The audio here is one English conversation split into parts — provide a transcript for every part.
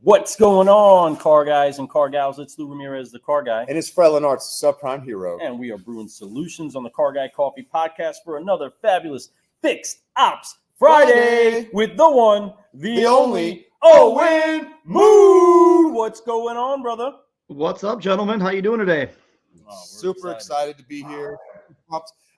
What's going on, car guys and car gals? It's Lou Ramirez, the car guy. And it's Fred Lenart's subprime hero. And we are brewing solutions on the Car Guy Coffee podcast for another fabulous Fixed Ops Friday with the one, the only Owen Moon. What's going on, brother? What's up, gentlemen? How you doing today? Super excited to be here.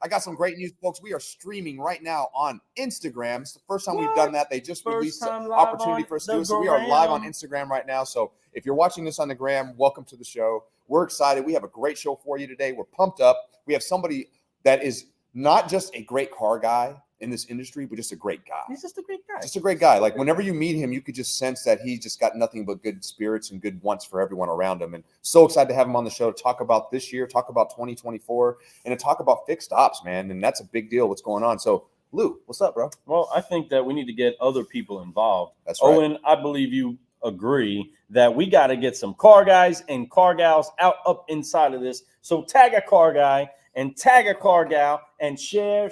I got some great news, folks. We are streaming right now on Instagram. It's the first time we've done that. They just released an opportunity for us to do it. So we are live on Instagram right now. So if you're watching this on the gram, welcome to the show. We're excited. We have a great show for you today. We're pumped up. We have somebody that is not just a great car guy in this industry, but just a great guy. He's just a great guy. Just a great guy. Like whenever you meet him, you could just sense that he just got nothing but good spirits and good wants for everyone around him. And so excited to have him on the show to talk about this year, talk about 2024, and to talk about fixed ops, man. And that's a big deal. What's going on? So, Lou, what's up, bro? Well, I think that we need to get other people involved. That's right. Owen, I believe you agree that we got to get some car guys and car gals up inside of this. So tag a car guy and tag a car gal and share.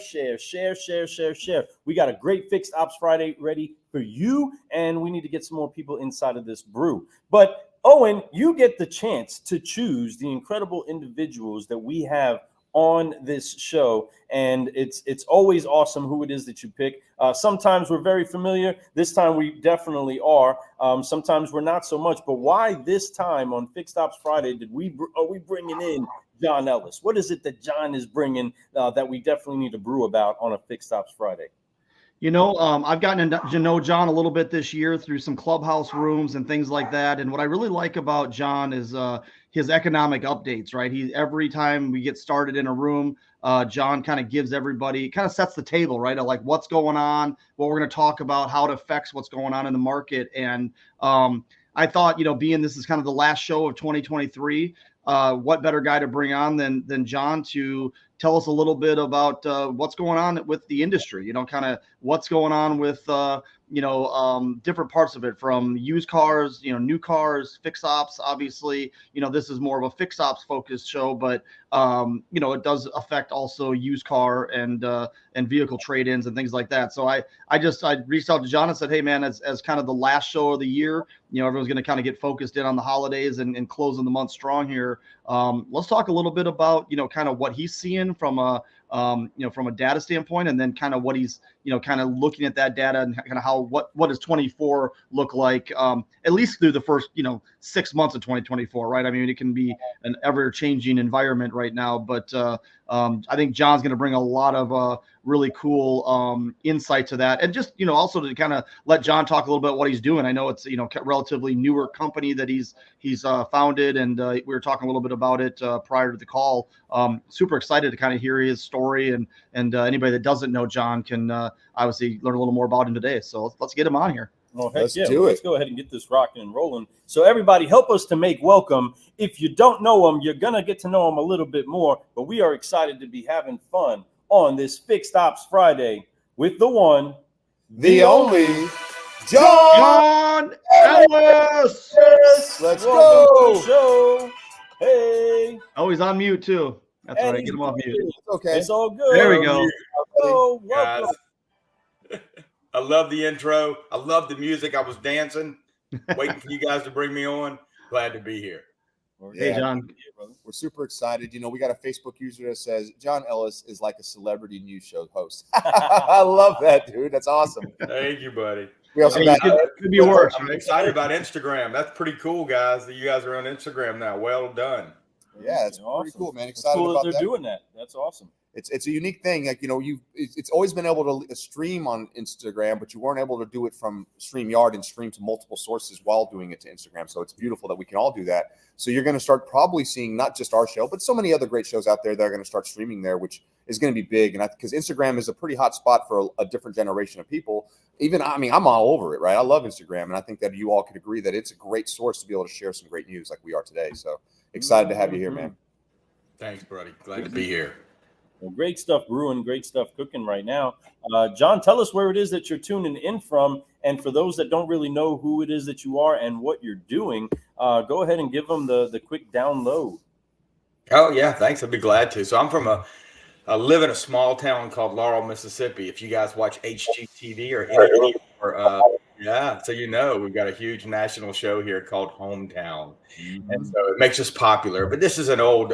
We got a great Fixed Ops Friday ready for you, and we need to get some more people inside of this brew. But Owen, you get the chance to choose the incredible individuals that we have on this show, and it's always awesome who it is that you pick. Sometimes we're very familiar. This time we definitely are. Sometimes we're not so much. But why this time on Fixed Ops Friday are we bringing in John Ellis? What is it that John is bringing that we definitely need to brew about on a Fixed Ops Friday? You know, I've gotten to know John a little bit this year through some clubhouse rooms and things like that. And what I really like about John is his economic updates, right? Every time we get started in a room, John kind of gives everybody, kind of sets the table, right? Of like what's going on, what we're going to talk about, how it affects what's going on in the market. And I thought, being this is kind of the last show of 2023, what better guy to bring on than John to tell us a little bit about what's going on with the industry, kind of what's going on with, different parts of it, from used cars, new cars, fix ops. Obviously, this is more of a fix ops focused show, but, it does affect also used car and vehicle trade-ins and things like that. So I reached out to John and said, hey man, as kind of the last show of the year, everyone's going to kind of get focused in on the holidays and closing the month strong here. Let's talk a little bit about, kind of what he's seeing from a data standpoint, and then kind of what he's, kind of looking at that data and kind of how, what does 24 look like, at least through the first, 6 months of 2024, right? I mean, it can be an ever changing environment right now, but I think John's going to bring a lot of really cool insight to that. And just, also to kind of let John talk a little bit what he's doing. I know it's, relatively newer company that he's founded, and we were talking a little bit about it prior to the call. Super excited to kind of hear his story, and anybody that doesn't know John can obviously learn a little more about him today. So let's get him on here. Oh, heck yeah. Let's go ahead and get this rocking and rolling. So everybody, help us to make welcome. If you don't know him, you're going to get to know him a little bit more. But we are excited to be having fun on this Fixed Ops Friday with the one, the only John Ellis. Let's go. To the show. Hey. Oh, he's on mute too. That's right. Get him off mute. Okay. It's all good. There we go. Oh, welcome. I love the intro. I love the music. I was dancing, waiting for you guys to bring me on. Glad to be here. Hey, John. We're super excited. We got a Facebook user that says John Ellis is like a celebrity news show host. I love that, dude. That's awesome. Thank you, buddy. We also could be worse. I'm excited about Instagram. That's pretty cool, guys, that you guys are on Instagram now. Well done. Yeah, it's awesome. Pretty cool, man. It's Excited cool about that they're doing that. That's awesome. It's a unique thing. Like, it's always been able to stream on Instagram, but you weren't able to do it from StreamYard and stream to multiple sources while doing it to Instagram. So it's beautiful that we can all do that. So you're going to start probably seeing not just our show, but so many other great shows out there that are going to start streaming there, which is going to be big. And because Instagram is a pretty hot spot for a different generation of people. I'm all over it, right? I love Instagram. And I think that you all could agree that it's a great source to be able to share some great news like we are today. So excited to have you here, man. Thanks, buddy. Glad to be here. Well, great stuff brewing, great stuff cooking right now. John, tell us where it is that you're tuning in from. And for those that don't really know who it is that you are and what you're doing, go ahead and give them the quick download. Oh, yeah. Thanks. I'd be glad to. So I'm I live in a small town called Laurel, Mississippi. If you guys watch HGTV or any or Yeah. So, we've got a huge national show here called Hometown. Mm-hmm. And so it makes us popular. But this is an old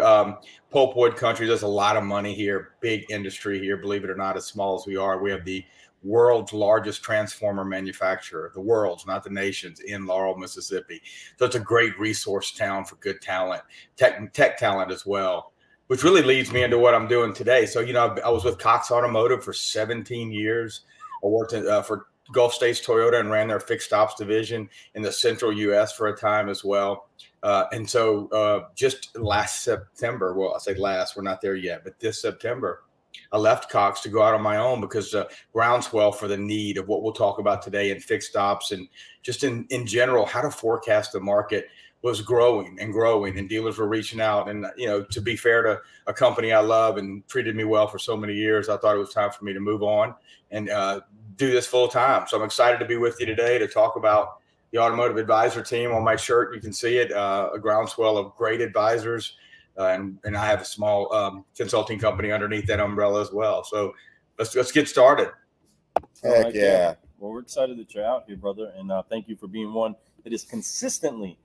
pulpwood country. There's a lot of money here, big industry here, believe it or not, as small as we are. We have the world's largest transformer manufacturer, the world's, not the nation's, in Laurel, Mississippi. So it's a great resource town for good talent, tech talent as well, which really leads me into what I'm doing today. So, I was with Cox Automotive for 17 years. I worked for Gulf States Toyota and ran their fixed ops division in the central U.S. for a time as well. And so just last September, well, I say last, we're not there yet, but this September, I left Cox to go out on my own because groundswell for the need of what we'll talk about today in fixed ops and just in general, how to forecast the market was growing and growing, and dealers were reaching out. And, to be fair to a company I love and treated me well for so many years, I thought it was time for me to move on and do this full time. So I'm excited to be with you today to talk about the Automotive Advisor team. On my shirt, you can see it, a groundswell of great advisors. And I have a small consulting company underneath that umbrella as well. So let's get started. Heck yeah. Well, we're excited that you're out here, brother. And thank you for being one that is consistently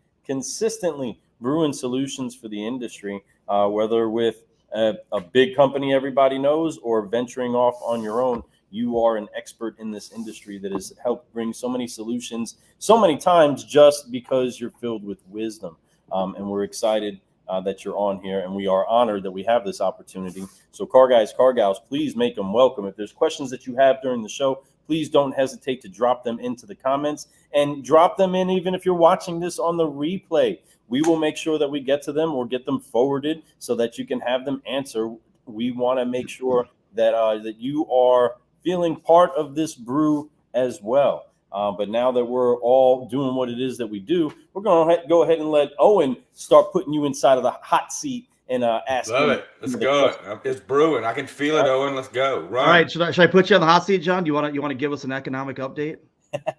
brewing solutions for the industry, whether with a big company everybody knows or venturing off on your own. You are an expert in this industry that has helped bring so many solutions so many times just because you're filled with wisdom. And we're excited that you're on here, and we are honored that we have this opportunity. So car guys, car gals, please make them welcome. If there's questions that you have during the show, please don't hesitate to drop them into the comments, and drop them in even if you're watching this on the replay. We will make sure that we get to them or get them forwarded so that you can have them answer. We want to make sure that that you are feeling part of this brew as well. But now that we're all doing what it is that we do, we're going to go ahead and let Owen start putting you inside of the hot seat and ask. Love it. Let's go. It's brewing. I can feel it, Owen. Let's go. Run. All right. Should I put you on the hot seat, John? Do you want to give us an economic update?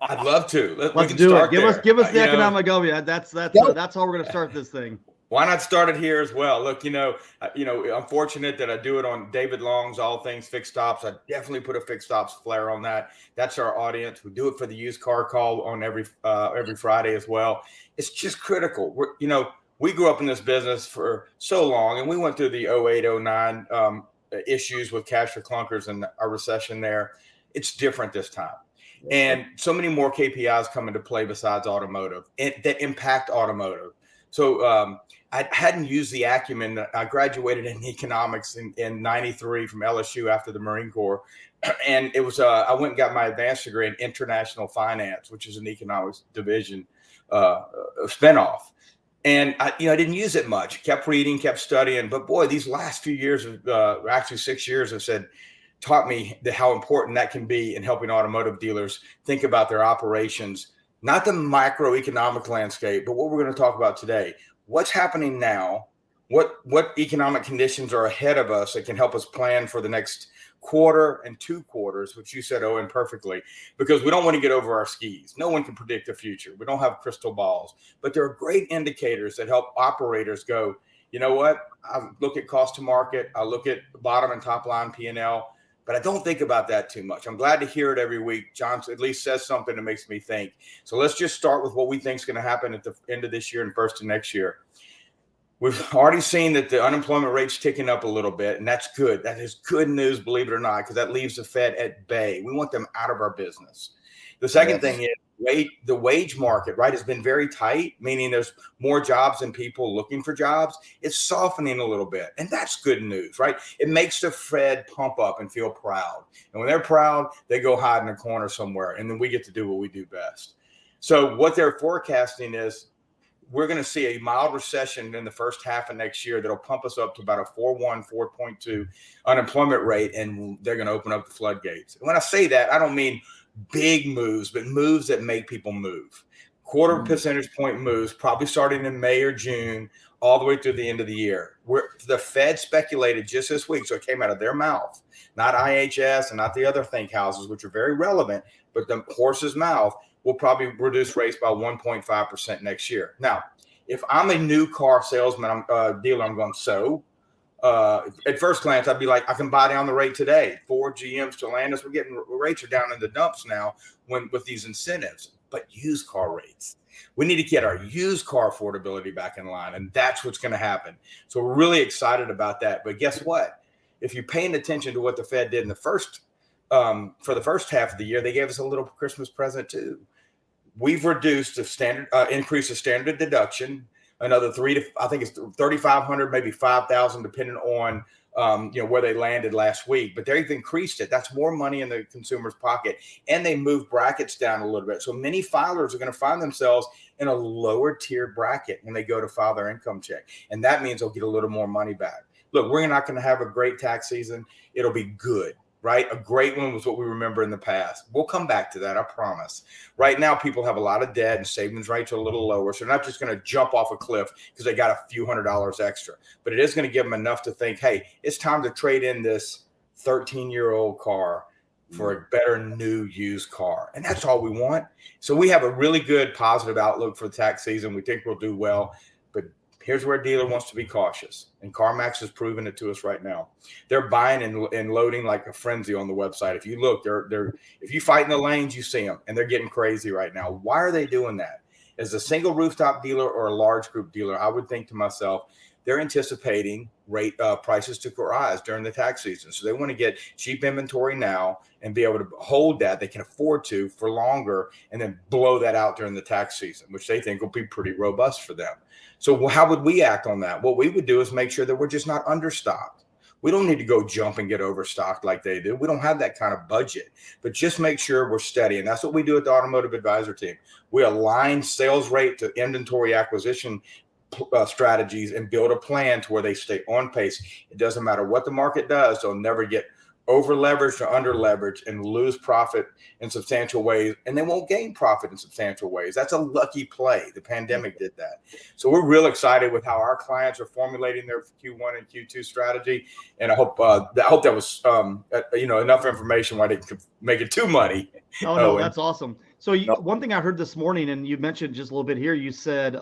I'd love to. Let's do it. Give us the economic overview. That's how we're going to start this thing. Why not start it here as well? Look, I'm fortunate that I do it on David Long's All Things Fixed Ops. I definitely put a fixed ops flair on that. That's our audience. We do it for the used car call on every Friday as well. It's just critical. We grew up in this business for so long, and we went through the 08, 09 issues with cash for clunkers and our recession there. It's different this time. And so many more KPIs come into play besides automotive that impact automotive. So I hadn't used the acumen. I graduated in economics in 93 from LSU after the Marine Corps. And it was I went and got my advanced degree in international finance, which is an economics division spinoff. And I didn't use it much, kept reading, kept studying. But boy, these last few years, actually 6 years, have taught me how important that can be in helping automotive dealers think about their operations, not the macroeconomic landscape, but what we're going to talk about today. What's happening now? What economic conditions are ahead of us that can help us plan for the next quarter and 2 quarters, which you said, Owen, perfectly, because we don't want to get over our skis. No one can predict the future. We don't have crystal balls, but there are great indicators that help operators go, you know what? I look at cost to market. I look at bottom and top line P&L, but I don't think about that too much. I'm glad to hear it every week. John at least says something that makes me think. So let's just start with what we think is going to happen at the end of this year and first of next year. We've already seen that the unemployment rate's ticking up a little bit, and that's good. That is good news, believe it or not, because that leaves the Fed at bay. We want them out of our business. The second thing is the wage market, right, has been very tight, meaning there's more jobs than people looking for jobs. It's softening a little bit, and that's good news, right? It makes the Fed pump up and feel proud. And when they're proud, they go hide in a corner somewhere, and then we get to do what we do best. So what they're forecasting is we're going to see a mild recession in the first half of next year that'll pump us up to about a 4.2 unemployment rate, and they're going to open up the floodgates. And when I say that, I don't mean big moves, but moves that make people move. Quarter percentage point moves, probably starting in May or June, all the way through the end of the year. The Fed speculated just this week, so it came out of their mouth, not IHS and not the other think houses, which are very relevant, but the horse's mouth will probably reduce rates by 1.5% next year. Now, if I'm a new car salesman, dealer, I'm going, so at first glance, I'd be like, I can buy down the rate today. Ford, GM, Stellantis, we're getting rates are down in the dumps now with these incentives. But used car rates, we need to get our used car affordability back in line, and that's what's going to happen. So we're really excited about that. But guess what? If you're paying attention to what the Fed did in the first for the first half of the year, they gave us a little Christmas present too. We've reduced the standard increase the standard deduction another I think it's 3,500, maybe 5,000, depending on where they landed last week. But they've increased it. That's more money in the consumer's pocket, and they moved brackets down a little bit. So many filers are going to find themselves in a lower tier bracket when they go to file their income check, and that means they'll get a little more money back. Look, we're not going to have a great tax season. It'll be good. Right? A great one was what we remember in the past. We'll come back to that, I promise. Right now, people have a lot of debt and savings rates are a little lower. So they're not just going to jump off a cliff because they got a few $100s extra. But it is going to give them enough to think, hey, it's time to trade in this 13-year-old car for a better new used car. And that's all we want. So we have a really good positive outlook for the tax season. We think we'll do well. But here's where a dealer wants to be cautious. And CarMax has proven it to us right now. They're buying and loading like a frenzy on the website. If you look, if you fight in the lanes, you see them, and they're getting crazy right now. Why are they doing that? As a single rooftop dealer or a large group dealer, I would think to myself, they're anticipating prices to rise during the tax season. So they want to get cheap inventory now and be able to hold that. They can afford to for longer and then blow that out during the tax season, which they think will be pretty robust for them. So how would we act on that? What we would do is make sure that we're just not understocked. We don't need to go jump and get overstocked like they do. We don't have that kind of budget, but just make sure we're steady. And that's what we do at the Automotive Advisor team. We align sales rate to inventory acquisition strategies and build a plan to where they stay on pace. It doesn't matter what the market does. They'll never get over leveraged or under leveraged and lose profit in substantial ways. And they won't gain profit in substantial ways. That's a lucky play. The pandemic did that. So we're real excited with how our clients are formulating their Q1 and Q2 strategy. And I hope that was, enough information why they could make it too muddy. Oh, no, that's awesome. So one thing I heard this morning, and you mentioned just a little bit here, you said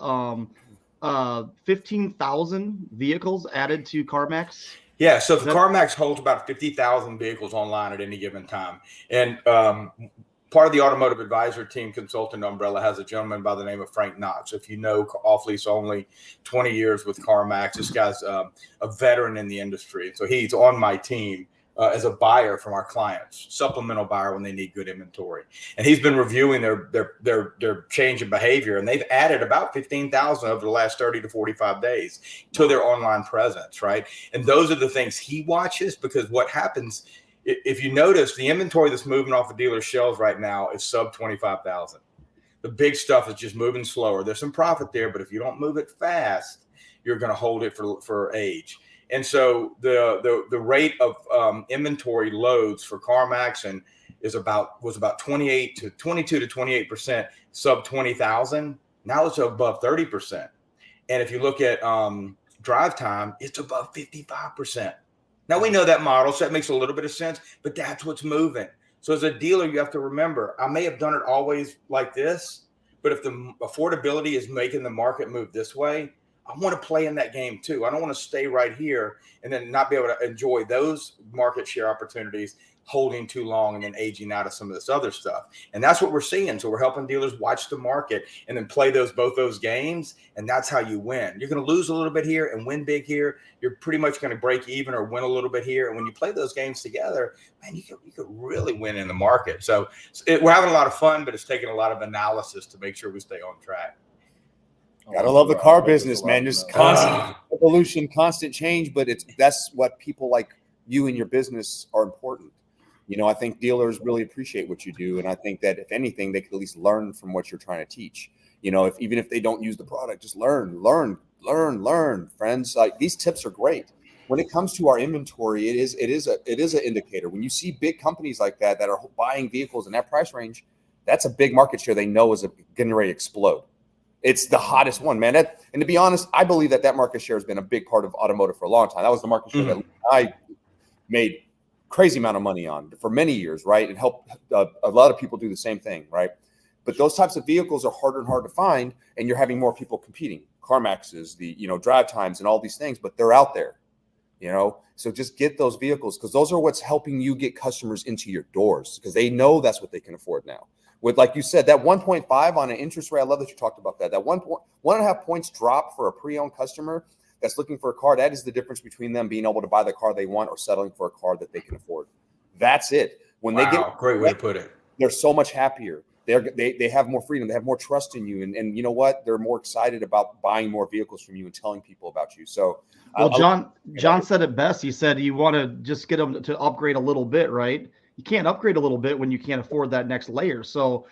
15,000 vehicles added to CarMax. Yeah, so CarMax holds about 50,000 vehicles online at any given time. And part of the Automotive Advisor team consultant umbrella has a gentleman by the name of Frank Knox. If you know, off-lease only, 20 years with CarMax. This guy's a veteran in the industry. So he's on my team as a buyer from our clients, supplemental buyer when they need good inventory. And he's been reviewing their change in behavior, and they've added about 15,000 over the last 30 to 45 days to their online presence, right? And those are the things he watches, because what happens, if you notice, the inventory that's moving off the dealer shelves right now is sub 25,000. The big stuff is just moving slower. There's some profit there, but if you don't move it fast, you're going to hold it for age. And so the rate of inventory loads for CarMax was about 22 to 28% sub 20,000. Now it's above 30%. And if you look at drive time, it's above 55%. Now we know that model, so that makes a little bit of sense, but that's what's moving. So as a dealer, you have to remember, I may have done it always like this, but if the affordability is making the market move this way, I want to play in that game too. I don't want to stay right here and then not be able to enjoy those market share opportunities holding too long and then aging out of some of this other stuff. And that's what we're seeing. So we're helping dealers watch the market and then play both those games. And that's how you win. You're going to lose a little bit here and win big here. You're pretty much going to break even or win a little bit here. And when you play those games together, man, you could really win in the market. So we're having a lot of fun, but it's taking a lot of analysis to make sure we stay on track. Gotta love the car business, man. Just constant evolution, constant change, but that's what people like you and your business are important. I think dealers really appreciate what you do, and I think that if anything, they could at least learn from what you're trying to teach. Even if they don't use the product, just learn, friends. Like, these tips are great. When it comes to our inventory, it is an indicator. When you see big companies like that are buying vehicles in that price range, that's a big market share they know is getting ready to explode. It's the hottest one, man. And to be honest, I believe that market share has been a big part of automotive for a long time. That was the market share that I made crazy amount of money on for many years, right? And helped a lot of people do the same thing, right? But those types of vehicles are harder and harder to find, and you're having more people competing. CarMaxes, the drive times, and all these things, but they're out there. So just get those vehicles, because those are what's helping you get customers into your doors, because they know that's what they can afford now. With, like you said, that 1.5 on an interest rate, I love that you talked about that. That 1.5 points drop for a pre-owned customer that's looking for a car, that is the difference between them being able to buy the car they want or settling for a car that they can afford. That's it. When they get great way to put it. They're so much happier. They have more freedom. They have more trust in you. And you know what? They're more excited about buying more vehicles from you and telling people about you. So, well, John said it best. He said you want to just get them to upgrade a little bit, right? You can't upgrade a little bit when you can't afford that next layer. So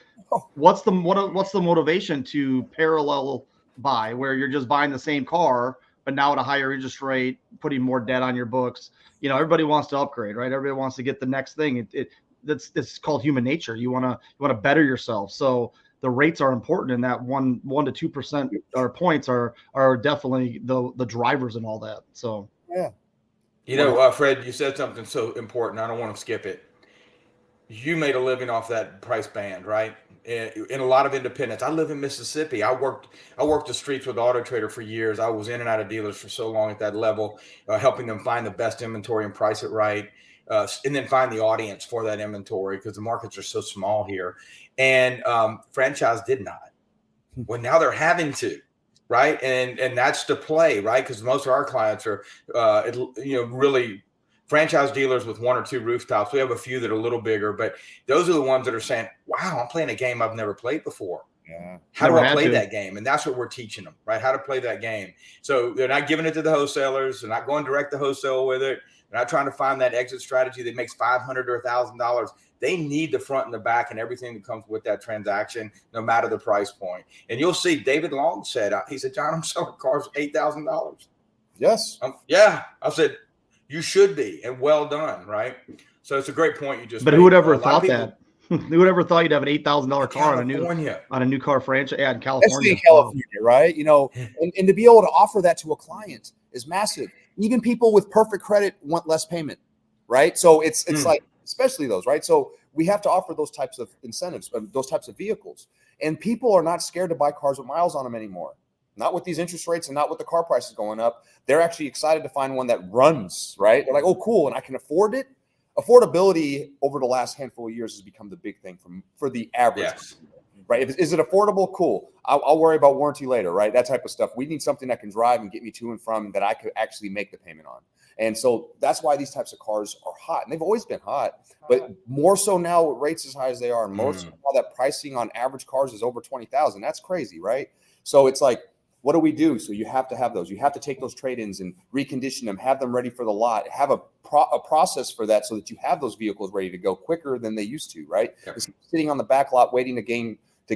what's the motivation to parallel buy, where you're just buying the same car, but now at a higher interest rate, putting more debt on your books? Everybody wants to upgrade, right? Everybody wants to get the next thing. That's called human nature. You want to better yourself. So the rates are important, and that 1 to 2% or points are definitely the drivers and all that. So yeah. Fred, you said something so important. I don't want to skip it. You made a living off that price band, right? In a lot of independents. I live in Mississippi. I worked the streets with Auto Trader for years. I was in and out of dealers for so long at that level, helping them find the best inventory and price it right, and then find the audience for that inventory, because the markets are so small here. And franchise did not. Well, now they're having to, right? And that's the play, right? Because most of our clients are, really franchise dealers with 1 or 2 rooftops. We have a few that are a little bigger, but those are the ones that are saying, wow, I'm playing a game I've never played before. Yeah. How do I play that game? And that's what we're teaching them, right? How to play that game. So they're not giving it to the wholesalers. They're not going direct to wholesale with it. They're not trying to find that exit strategy that makes $500 or $1,000. They need the front and the back and everything that comes with that transaction, no matter the price point. And you'll see David Long said, he said, John, I'm selling cars for $8,000. Yes. Yeah. I said, you should be, and well done, right? So it's a great point you just made. But who would ever thought that? Who would ever thought you'd have an $8,000 car on a new car franchise? Yeah, in California. Especially in California, right? And to be able to offer that to a client is massive. Even people with perfect credit want less payment, right? So it's like, especially those, right? So we have to offer those types of incentives, those types of vehicles. And people are not scared to buy cars with miles on them anymore. Not with these interest rates and not with the car prices going up. They're actually excited to find one that runs, right? They're like, oh, cool, and I can afford it. Affordability over the last handful of years has become the big thing for the average, right? Is it affordable? Cool. I'll worry about warranty later, right? That type of stuff. We need something that can drive and get me to and from that I could actually make the payment on. And so that's why these types of cars are hot. And they've always been hot, but more so now with rates as high as they are. And more so now that pricing on average cars is over $20,000. That's crazy, right? So it's like, what do we do? So you have to have those. You have to take those trade-ins and recondition them, have them ready for the lot, have a process for that so that you have those vehicles ready to go quicker than they used to, right? Yep. Sitting on the back lot waiting to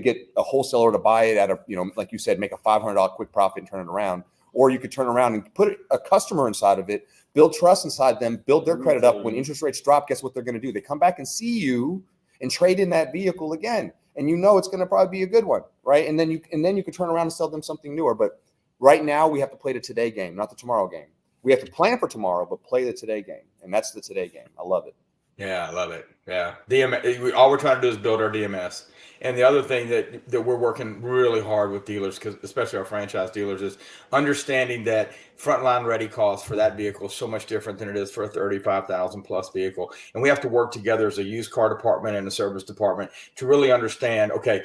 get a wholesaler to buy it at like you said, make a $500 quick profit and turn it around. Or you could turn around and put a customer inside of it, build trust inside them, build their credit up. When interest rates drop, guess what they're going to do? They come back and see you and trade in that vehicle again. And it's going to probably be a good one, right? And then you can turn around and sell them something newer. But right now we have to play the today game, not the tomorrow game. We have to plan for tomorrow, but play the today game. And that's the today game. I love it. Yeah, I love it. Yeah. DMS, all we're trying to do is build our DMS. And the other thing that we're working really hard with dealers, because especially our franchise dealers, is understanding that frontline ready cost for that vehicle is so much different than it is for a 35,000 plus vehicle. And we have to work together as a used car department and a service department to really understand, okay,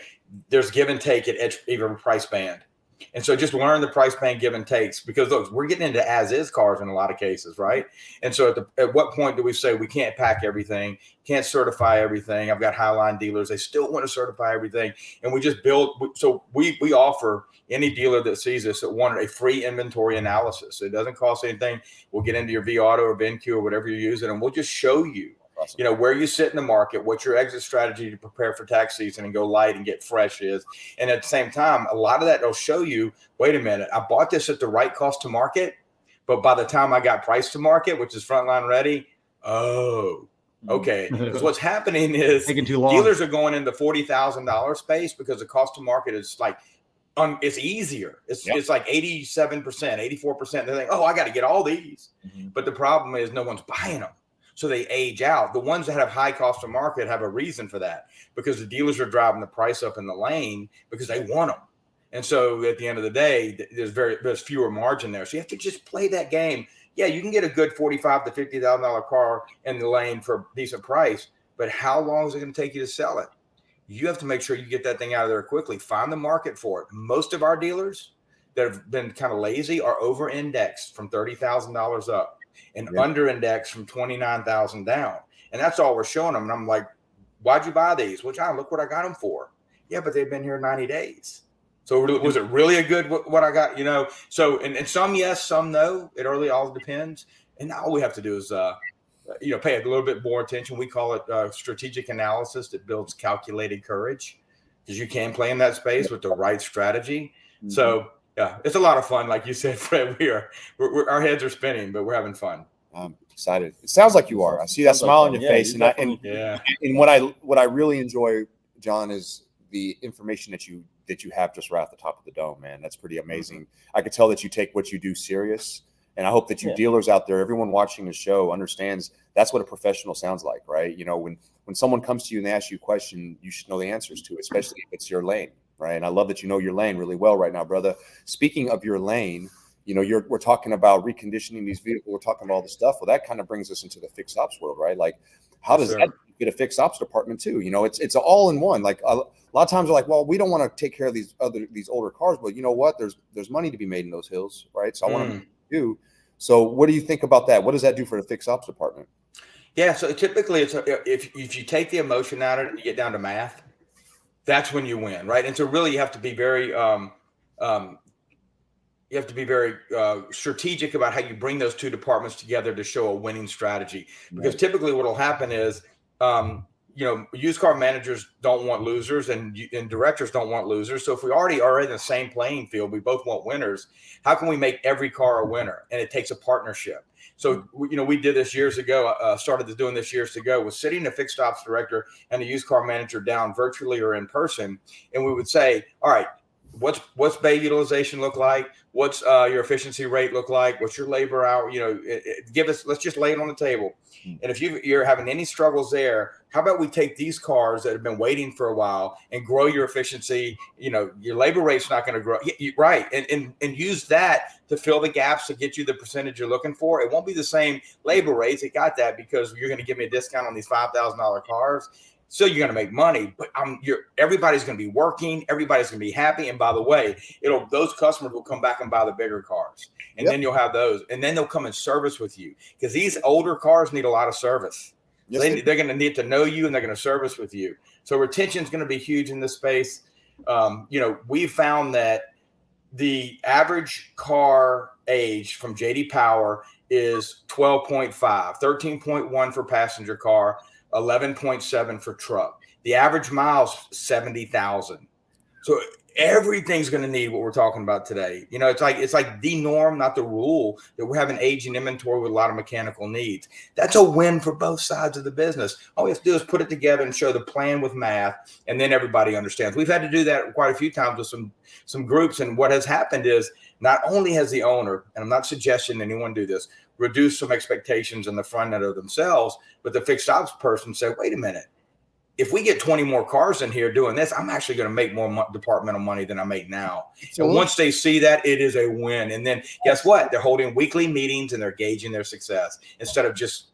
there's give and take at every price band. And so just learn the price band give and takes, because look, we're getting into as is cars in a lot of cases, right? And so at what point do we say we can't pack everything, can't certify everything? I've got highline dealers, they still want to certify everything. And we just so we offer any dealer that sees us that wanted a free inventory analysis. It doesn't cost anything. We'll get into your vAuto or VinQ or whatever you're using, and we'll just show you, where you sit in the market, what your exit strategy to prepare for tax season and go light and get fresh is. And at the same time, a lot of that will show you, wait a minute, I bought this at the right cost to market, but by the time I got price to market, which is frontline ready, okay. Because what's happening is dealers are going into $40,000 space because the cost to market is like, it's easier. It's like 87%, 84%. They're like, I got to get all these. But the problem is no one's buying them. So they age out. The ones that have high cost to market have a reason for that, because the dealers are driving the price up in the lane because they want them. And so at the end of the day, there's fewer margin there. So you have to just play that game. Yeah, you can get a good $45,000 to $50,000 car in the lane for a decent price, but how long is it going to take you to sell it? You have to make sure you get that thing out of there quickly. Find the market for it. Most of our dealers that have been kind of lazy are over-indexed from $30,000 up and under-indexed from $29,000 down. And that's all we're showing them. And I'm like, why'd you buy these? Well, John, look what I got them for. Yeah, but they've been here 90 days. So was it really a good what I got? So and some yes, some no. It really all depends. And all we have to do is pay a little bit more attention. We call it strategic analysis that builds calculated courage, because you can play in that space with the right strategy. Mm-hmm. So yeah, it's a lot of fun. Like you said, Fred, we're our heads are spinning, but we're having fun. I'm excited. It sounds like you are. I see that smile on your face, and what I really enjoy, John, is the information that you have just right off the top of the dome, man. That's pretty amazing. Mm-hmm. I could tell that you take what you do serious. And I hope that you dealers out there, everyone watching the show, understands that's what a professional sounds like, right? When someone comes to you and they ask you a question, you should know the answers to it, especially if it's your lane, right? And I love that you know your lane really well right now, brother. Speaking of your lane, we're talking about reconditioning these vehicles. We're talking about all this stuff. Well, that kind of brings us into the fixed ops world, right? Like, how does that get a fixed ops department too? It's all in one. Like a lot of times, we're like, well, we don't want to take care of these older cars, but you know what? There's money to be made in those hills, right? So I want to do. So what do you think about that? What does that do for the fixed ops department? Yeah, so typically if you take the emotion out of it and you get down to math, that's when you win, right? And so really you have to be very strategic about how you bring those two departments together to show a winning strategy. Because typically what will happen is used car managers don't want losers, and directors don't want losers. So if we already are in the same playing field, we both want winners. How can we make every car a winner? And it takes a partnership. So, we did this years ago, started doing this years ago, was sitting a fixed ops director and a used car manager down virtually or in person. And we would say, all right, what's bay utilization look like? What's your efficiency rate look like? What's your labor hour? Let's just lay it on the table. And if you're having any struggles there, how about we take these cars that have been waiting for a while and grow your efficiency? Your labor rate's not going to grow. Right. And use that to fill the gaps to get you the percentage you're looking for. It won't be the same labor rates. It got that because you're going to give me a discount on these $5,000 cars. So you're going to make money, but everybody's going to be working. Everybody's going to be happy. And by the way, those customers will come back and buy the bigger cars, and then you'll have those, and then they'll come and service with you, because these older cars need a lot of service. Yes, so they're going to need to know you, and they're going to service with you. So retention is going to be huge in this space. We found that the average car age from JD Power is 12.5, 13.1 for passenger car, 11.7 for truck. The average miles 70,000. So everything's going to need what we're talking about today. It's like the norm, not the rule, that we're having aging inventory with a lot of mechanical needs. That's a win for both sides of the business. All we have to do is put it together and show the plan with math, and then everybody understands. We've had to do that quite a few times with some groups, and what has happened is not only has the owner, and I'm not suggesting anyone do this, reduce some expectations on the front end of themselves, but the fixed ops person said, wait a minute, if we get 20 more cars in here doing this, I'm actually going to make more departmental money than I make now. And once they see that, it is a win. And then guess what? They're holding weekly meetings and they're gauging their success instead of just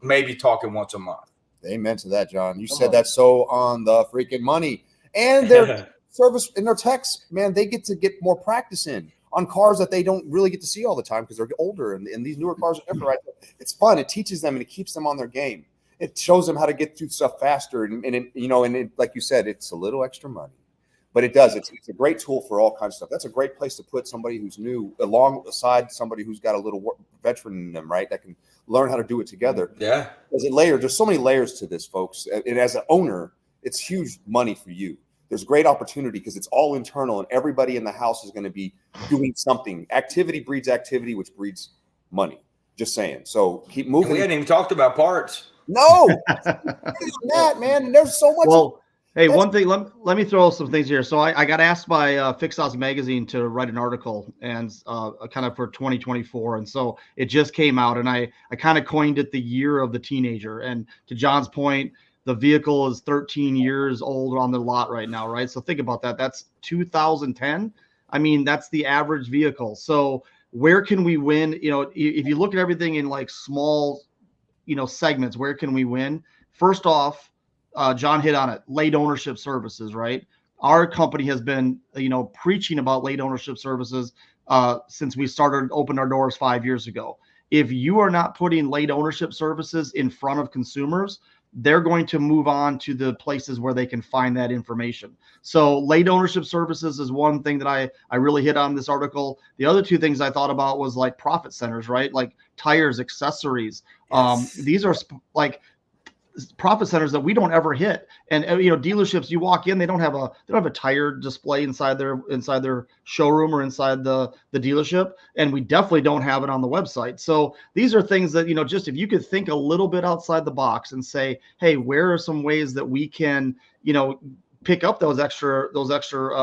maybe talking once a month. Amen to that, John. You said that so on the freaking money. And their service and their techs, man, they get more practice in on cars that they don't really get to see all the time because they're older, and these newer cars are different, right? It's fun. It teaches them and it keeps them on their game. It shows them how to get through stuff faster, and like you said, it's a little extra money, but it does. It's a great tool for all kinds of stuff. That's a great place to put somebody who's new alongside somebody who's got a little veteran in them, right? That can learn how to do it together. Yeah. There's so many layers to this, folks. And as an owner, it's huge money for you. There's great opportunity because it's all internal, and everybody in the house is going to be doing something. Activity breeds activity, which breeds money. Just saying. So keep moving. We hadn't even talked about parts. No, that, man. There's so much. Well, hey, one thing. Let me throw some things here. So I got asked by Fixed Ops Magazine to write an article and kind of for 2024, and so it just came out, and I kind of coined it the year of the teenager. And to John's point, the vehicle is 13 years old on the lot right now, right? So think about that. That's 2010. I mean, that's the average vehicle. So where can we win? If you look at everything in like small, segments, where can we win? First off, John hit on it, late ownership services, right? Our company has been, preaching about late ownership services since we opened our doors 5 years ago. If you are not putting late ownership services in front of consumers, they're going to move on to the places where they can find that information. So late ownership services is one thing that I really hit on this article. The other two things I thought about was like profit centers, right? Like tires, accessories. Yes. These are like profit centers that we don't ever hit. And dealerships, you walk in, they don't have a tire display inside their showroom or inside the dealership, and we definitely don't have it on the website. So these are things that, just if you could think a little bit outside the box and say, hey, where are some ways that we can pick up those extra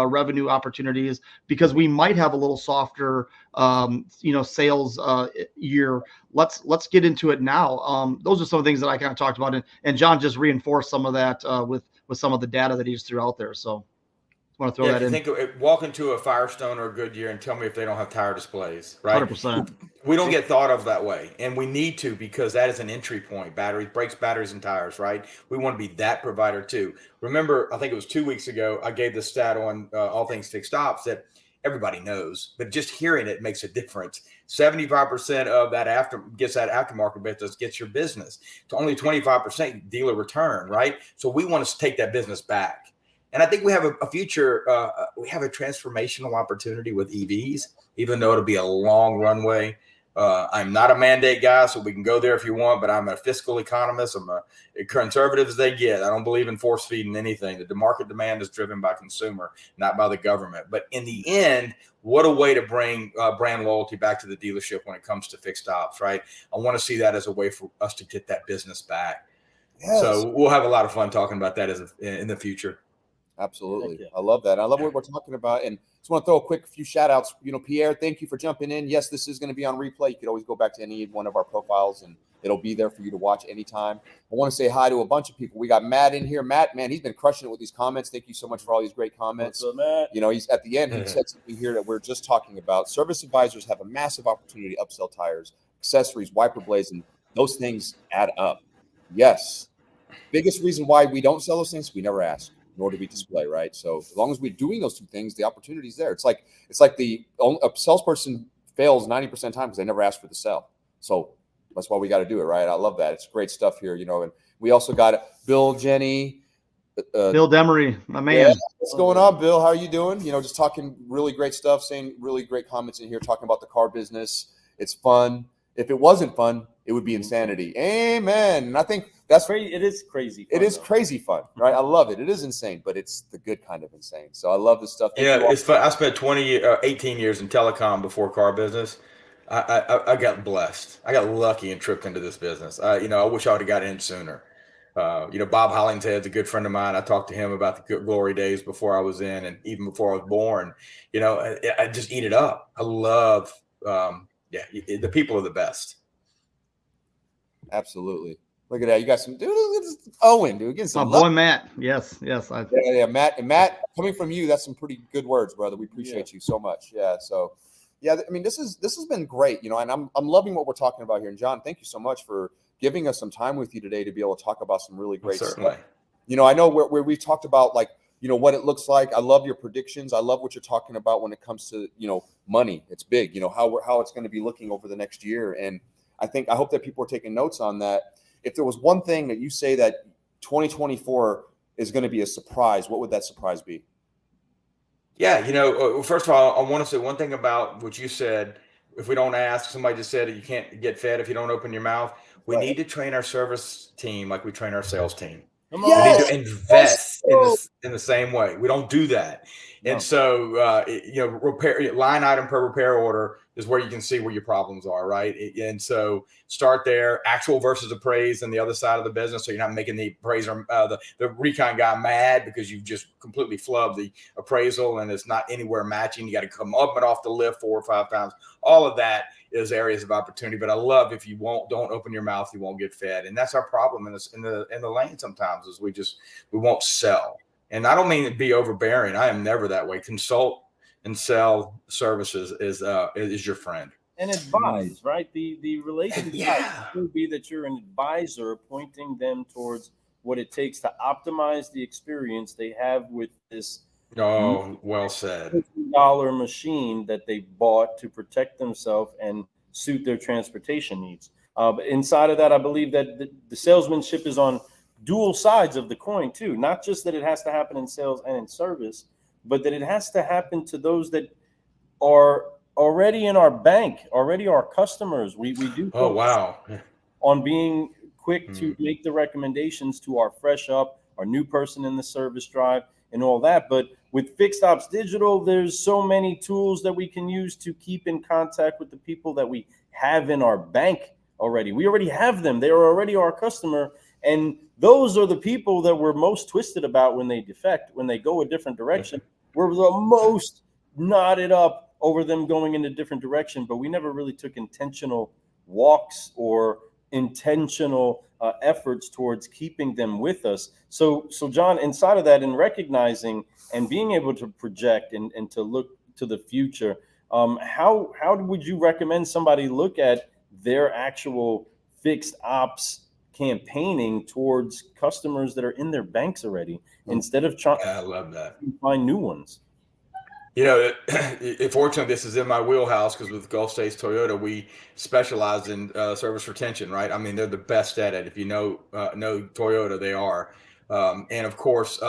revenue opportunities, because we might have a little softer sales year. Let's get into it now. Those are some of the things that I kind of talked about, and John just reinforced some of that with some of the data that he just threw out there. So I want to throw that in. Walk into a Firestone or a Goodyear and tell me if they don't have tire displays, right? 100%. We don't get thought of that way, and we need to, because that is an entry point. Brakes, batteries, and tires, right? We want to be that provider too. Remember, I think it was 2 weeks ago, I gave the stat on all things fixed ops that everybody knows, but just hearing it makes a difference. 75% of that aftermarket business gets your business. To only 25% dealer return, right? So we want to take that business back. And I think we have a future, we have a transformational opportunity with EVs, even though it'll be a long runway. I'm not a mandate guy, so we can go there if you want, but I'm a fiscal economist. I'm a conservative as they get. I don't believe in force feeding anything. The market demand is driven by consumer, not by the government. But in the end, what a way to bring brand loyalty back to the dealership when it comes to fixed ops, right? I want to see that as a way for us to get that business back. Yes. So we'll have a lot of fun talking about that in the future. Absolutely. I love that. I love what we're talking about. And just want to throw a quick few shout outs. Pierre, thank you for jumping in. Yes, this is going to be on replay. You could always go back to any one of our profiles and it'll be there for you to watch anytime. I want to say hi to a bunch of people. We got Matt in here. Matt, man, he's been crushing it with these comments. Thank you so much for all these great comments. What's up, Matt? He's at the end, he said something here that we're just talking about. Service advisors have a massive opportunity to upsell tires, accessories, wiper blades, and those things add up. Yes. Biggest reason why we don't sell those things, we never ask, nor do we display, right? So as long as we're doing those two things, the opportunity is there. It's like a salesperson fails 90% of the time because they never ask for the sell. So that's why we got to do it, right? I love that. It's great stuff here, and we also got Bill, Jenny, Bill Demery, my man. Yeah, what's going on, Bill? How are you doing? Just talking really great stuff, saying really great comments in here, talking about the car business. It's fun. If it wasn't fun, it would be insanity. Amen. And I think that's crazy. It is crazy. It is crazy fun, right? I love it. It is insane, but it's the good kind of insane. So I love this stuff. It's fun. I spent 18 years in telecom before car business. I got blessed. I got lucky and tripped into this business. I wish I would have got in sooner. Bob Hollingshead's a good friend of mine. I talked to him about the glory days before I was in, and even before I was born. I just eat it up. I love, the people are the best. Absolutely. Look at that. You got some Owen, dude. Getting some my boy Matt. Yes. Yeah. Matt, coming from you, that's some pretty good words, brother. We appreciate you so much. Yeah. So yeah, I mean, this has been great, and I'm loving what we're talking about here. And John, thank you so much for giving us some time with you today to be able to talk about some really great stuff. I know where we've talked about what it looks like. I love your predictions. I love what you're talking about when it comes to, money. It's big, how it's going to be looking over the next year. And I hope that people are taking notes on that. If there was one thing that you say that 2024 is going to be a surprise, what would that surprise be? Yeah. First of all, I want to say one thing about what you said. If we don't ask, somebody just said that you can't get fed if you don't open your mouth. We need to train our service team like we train our sales team. We need to invest in the same way. We don't do that. No. And so, repair line item per repair order is where you can see where your problems are, right? And so start there, actual versus appraised on the other side of the business. So you're not making the appraiser, the recon guy mad because you've just completely flubbed the appraisal and it's not anywhere matching. You got to come up and off the lift 4 or 5 times. All of that is areas of opportunity. But I love if you don't open your mouth, you won't get fed. And that's our problem in the lane sometimes is we won't sell. And I don't mean to be overbearing. I am never that way. Consult and sell services is your friend. And advise, right? The relationship Yeah. would be that you're an advisor pointing them towards what it takes to optimize the experience they have with this Oh, well said. $50 machine that they bought to protect themselves and suit their transportation needs. But inside of that, I believe that the salesmanship is on dual sides of the coin too. Not just that it has to happen in sales and in service, but that it has to happen to those that are already in our bank, already our customers. We do Oh, wow. on being quick to make the recommendations to our fresh up, our new person in the service drive, and all that. But with Fixed Ops Digital, there's so many tools that we can use to keep in contact with the people that we have in our bank already. We already have them. They are already our customer. And those are the people that we're most twisted about when they defect, when they go a different direction. We're the most knotted up over them going in a different direction, but we never really took intentional walks or intentional efforts towards keeping them with us. So John, inside of that, in recognizing and being able to project and to look to the future, how would you recommend somebody look at their actual fixed ops campaigning towards customers that are in their banks already, instead of trying I love that. to find new ones? You know, fortunately, this is in my wheelhouse because with Gulf States Toyota, we specialize in service retention, right? I mean, they're the best at it. If you know Toyota, they are. And of course,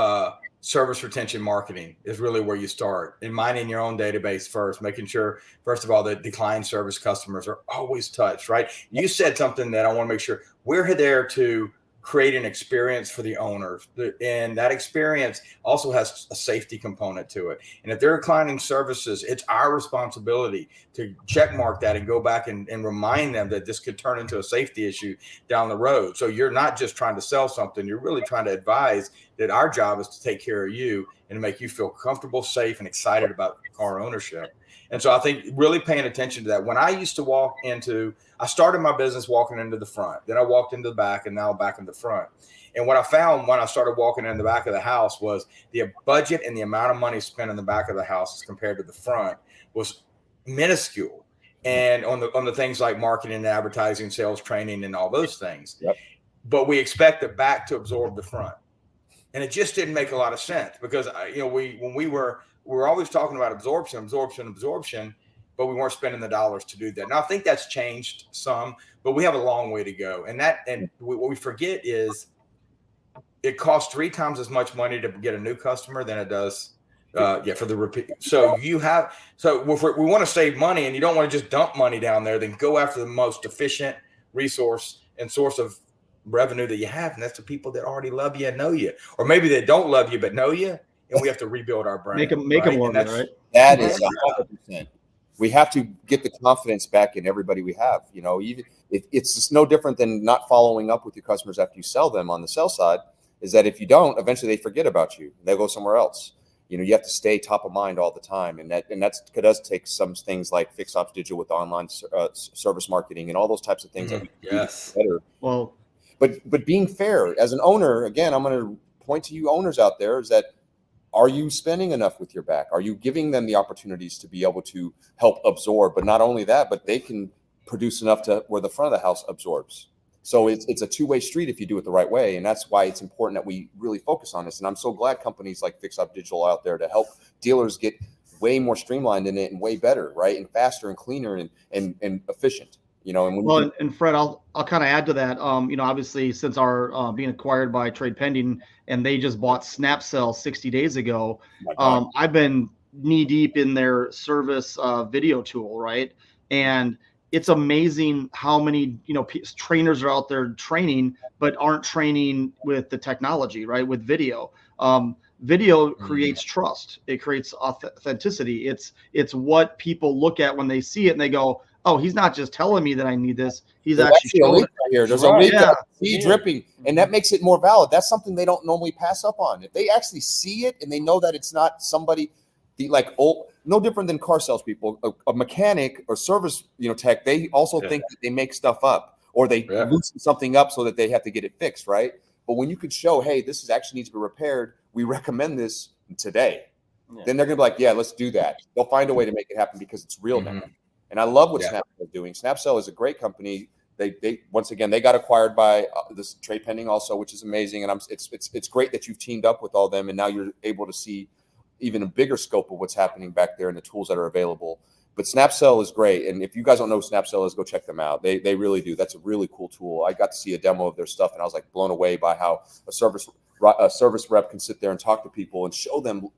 service retention marketing is really where you start. And mining your own database first, making sure, first of all, that declined service customers are always touched, right? You said something that I want to make sure we're there to create an experience for the owners. And that experience also has a safety component to it. And if they're declining services, it's our responsibility to check mark that and go back and remind them that this could turn into a safety issue down the road. So you're not just trying to sell something, you're really trying to advise that our job is to take care of you and to make you feel comfortable, safe, and excited about car ownership. And so I think really paying attention to that. When I used to I started my business walking into the front, then I walked into the back, and now back in the front. And what I found when I started walking in the back of the house was the budget and the amount of money spent in the back of the house as compared to the front was minuscule. And on the things like marketing and advertising, sales training, and all those things. Yep. But we expect the back to absorb the front. And it just didn't make a lot of sense because, we were always talking about absorption, but we weren't spending the dollars to do that. Now I think that's changed some, but we have a long way to go. And what we forget is it costs 3 times as much money to get a new customer than it does for the repeat. So if we want to save money and you don't want to just dump money down there, then go after the most efficient resource and source of revenue that you have. And that's the people that already love you and know you, or maybe they don't love you, but know you. And we have to rebuild our brand. Make them love you, right? That is 100%. We have to get the confidence back in everybody we have. Even it's just no different than not following up with your customers after you sell them on the sell side. Is that if you don't, eventually they forget about you. They'll go somewhere else. You have to stay top of mind all the time, and that does take some things like Fixed Ops Digital with online service marketing and all those types of things. That we do better. Well, but being fair as an owner, again, I'm going to point to you owners out there, is that are you spending enough with your back? Are you giving them the opportunities to be able to help absorb? But not only that, but they can produce enough to where the front of the house absorbs. So it's a two-way street if you do it the right way. And that's why it's important that we really focus on this. And I'm so glad companies like Fixed Ops Digital out there to help dealers get way more streamlined in it and way better, right? And faster and cleaner and efficient. And Fred, I'll kind of add to that. Obviously, since our being acquired by Trade Pending, and they just bought SnapCell 60 days ago, I've been knee deep in their service video tool, right? And it's amazing how many trainers are out there training, but aren't training with the technology, right? With video. Video creates trust. It creates authenticity. It's what people look at when they see it and they go, oh, he's not just telling me that I need this. He's actually showing it. Right here. There's a leak, dripping, and that makes it more valid. That's something they don't normally pass up on. If they actually see it and they know that it's not somebody no different than car salespeople, a mechanic or service tech, they also think that they make stuff up or they loosen something up so that they have to get it fixed, right? But when you could show, hey, this actually needs to be repaired, we recommend this today. then they're going to be like, yeah, let's do that. They'll find a way to make it happen because it's real now. And I love what Snapcell is doing. Snapcell is a great company. They once again, they got acquired by this Trade Pending also, which is amazing. And it's great that you've teamed up with all them, and now you're able to see even a bigger scope of what's happening back there and the tools that are available. But Snapcell is great, and if you guys don't know who Snapcell is, go check them out. They really do. That's a really cool tool. I got to see a demo of their stuff, and I was like blown away by how a service rep can sit there and talk to people and show them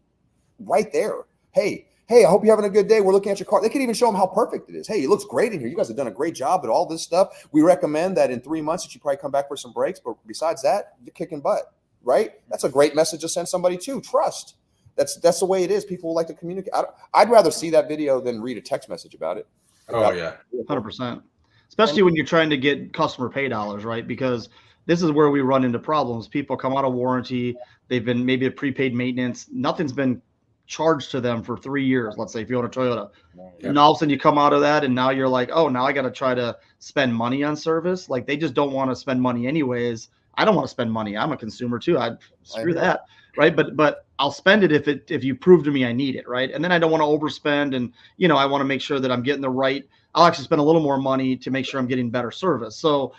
right there. Hey, I hope you're having a good day. We're looking at your car. They can even show them how perfect it is. Hey, it looks great in here. You guys have done a great job at all this stuff. We recommend that in 3 months that you probably come back for some breaks. But besides that, you're kicking butt, right? That's a great message to send somebody to. Trust. That's the way it is. People like to communicate. I'd rather see that video than read a text message about it. Oh, yeah. 100%. Especially when you're trying to get customer pay dollars, right? Because this is where we run into problems. People come out of warranty. They've been maybe a prepaid maintenance. Nothing's been charged to them for 3 years, let's say, if you own a Toyota. Yeah. And all of a sudden you come out of that and now you're like, oh, now I got to try to spend money on service. Like, they just don't want to spend money anyways. I don't want to spend money. I'm a consumer too. Screw that. Right. But I'll spend it if you prove to me I need it. Right. And then I don't want to overspend. And, I want to make sure that I'm getting the right. I'll actually spend a little more money to make sure I'm getting better service. So,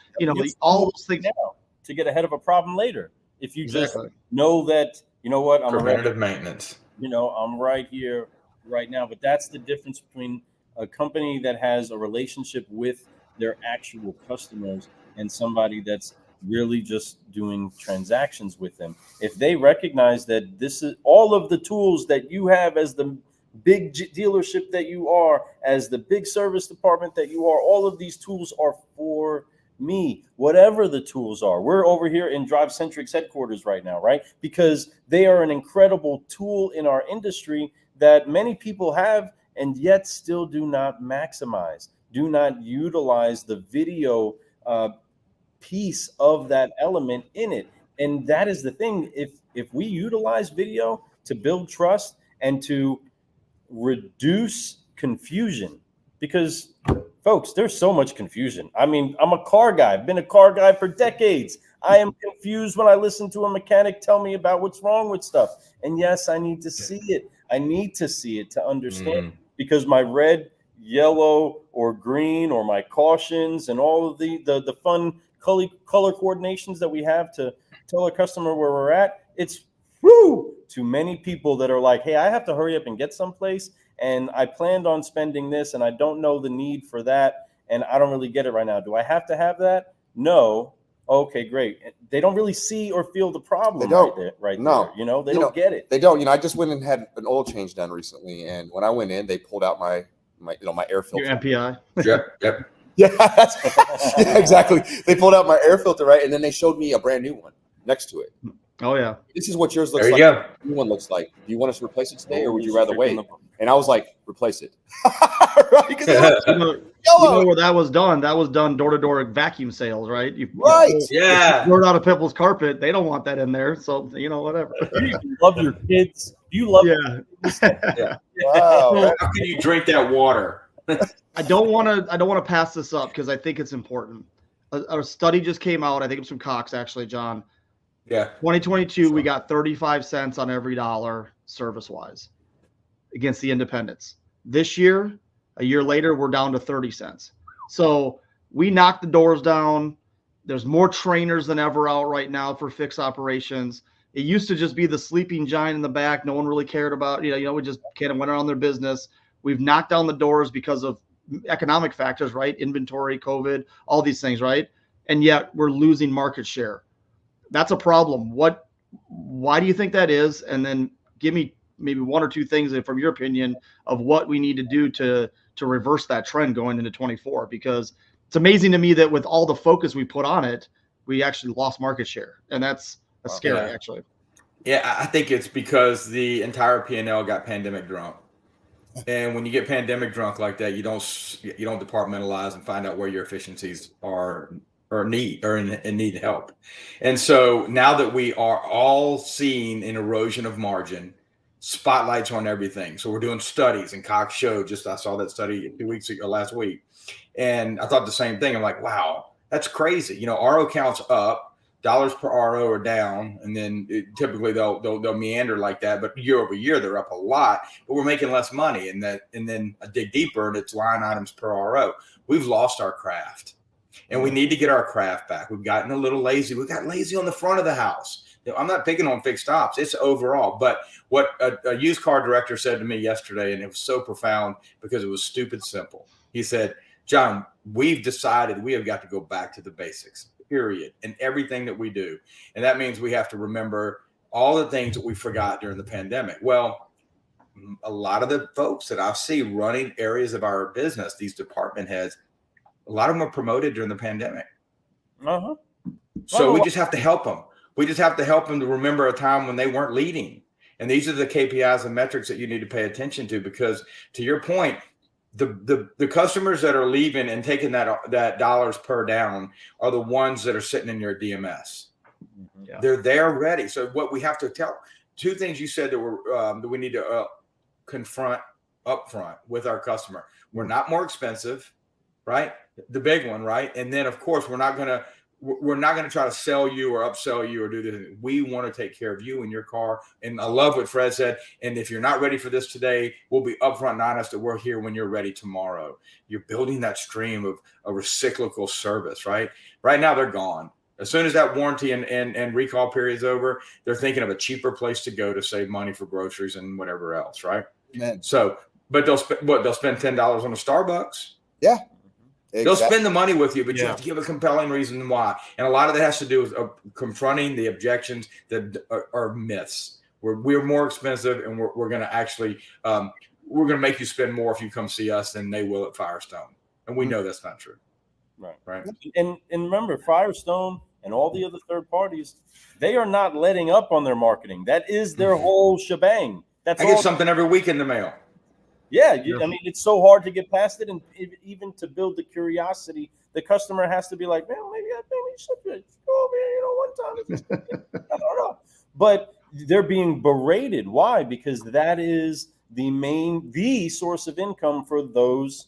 all those things now to get ahead of a problem later. If you just know that, I'm preventative maintenance. I'm right here, right now. But that's the difference between a company that has a relationship with their actual customers and somebody that's really just doing transactions with them. If they recognize that this is all of the tools that you have as the big dealership that you are, as the big service department that you are, all of these tools are for me, whatever the tools are. We're over here in Drive Centric's headquarters right now, right? Because they are an incredible tool in our industry that many people have and yet still do not maximize, do not utilize the video piece of that element in it. And that is the thing. If we utilize video to build trust and to reduce confusion, because folks, there's so much confusion. I mean, I'm a car guy. I've been a car guy for decades. I am confused when I listen to a mechanic tell me about what's wrong with stuff. And yes, I need to see it. I need to see it to understand because my red, yellow, or green, or my cautions and all of the fun color coordinations that we have to tell a customer where we're at, it's too many people that are like, hey, I have to hurry up and get someplace, and I planned on spending this, and I don't know the need for that, and I don't really get it right now. Do I have to have that? No. Okay, great. They don't really see or feel the problem. They don't. There. They don't get it. They don't. I just went and had an oil change done recently, and when I went in, they pulled out my air filter. Your MPI. Yep. Yeah, exactly. They pulled out my air filter, right? And then they showed me a brand new one next to it. Oh, yeah. This is what yours looks like. There you go. New one looks like. Do you want us to replace it today, or would you rather wait? And I was like, replace it. Right? You know where that was done? That was done door-to-door vacuum sales, right? You blurt out a people's carpet. They don't want that in there. So, whatever. You love your kids. You love Wow. How can you drink that water? I don't want to pass this up because I think it's important. A study just came out. I think it's from Cox, actually, John. Yeah. 2022, we got 35 cents on every dollar service-wise against the independents. This year, a year later, we're down to 30 cents. So we knocked the doors down. There's more trainers than ever out right now for fixed operations. It used to just be the sleeping giant in the back. No one really cared about, we just kind of went on their business. We've knocked down the doors because of economic factors, right? Inventory, COVID, all these things, right? And yet we're losing market share. That's a problem. Why do you think that is? And then give me maybe one or two things from your opinion of what we need to do to reverse that trend going into 24, because it's amazing to me that with all the focus we put on it, we actually lost market share. And that's scary, actually. Yeah, I think it's because the entire P&L got pandemic drunk. And when you get pandemic drunk like that, you don't departmentalize and find out where your efficiencies are in need help. And so now that we are all seeing an erosion of margin, spotlights on everything. So we're doing studies, and Cox showed, I saw that study 2 weeks ago, last week. And I thought the same thing. I'm like, wow, that's crazy. RO count's up. dollars per RO are down, and then typically they'll meander like that. But year over year, they're up a lot, but we're making less money. And then I dig deeper, and it's line items per RO. We've lost our craft, and we need to get our craft back. We've gotten a little lazy. We got lazy on the front of the house. I'm not picking on fixed ops. It's overall. But what a used car director said to me yesterday, and it was so profound because it was stupid simple. He said, John, we've decided we have got to go back to the basics, period, in everything that we do. And that means we have to remember all the things that we forgot during the pandemic. Well, a lot of the folks that I see running areas of our business, these department heads, a lot of them are promoted during the pandemic. Uh-huh. So we just have to help them. We just have to help them to remember a time when they weren't leading. And these are the KPIs and metrics that you need to pay attention to, because to your point, the customers that are leaving and taking that dollars per down are the ones that are sitting in your DMS. Yeah. They're there ready. So what we have to tell, two things you said that we need to confront upfront with our customer. We're not more expensive, right? The big one, right? And then of course we're not going to try to sell you or upsell you or do this. We want to take care of you and your car. And I love what Fred said. And if you're not ready for this today, we'll be upfront and honest that we're here when you're ready tomorrow. You're building that stream of a reciprocal service, right? Right now they're gone. As soon as that warranty and recall period is over, they're thinking of a cheaper place to go to save money for groceries and whatever else, right? Man. So, but they'll spend $10 on a Starbucks. Yeah. Exactly. They'll spend the money with you, but you have to give a compelling reason why. And a lot of that has to do with confronting the objections that are myths. We're more expensive, and we're going to actually we're going to make you spend more if you come see us than they will at Firestone. And we know that's not true. Right. And remember, Firestone and all the other third parties, they are not letting up on their marketing. That is their whole shebang. I get something every week in the mail. Yeah, I mean, it's so hard to get past it, and even to build the curiosity, the customer has to be like, man, maybe you should go over here, one time. I don't know, but they're being berated. Why? Because that is the source of income for those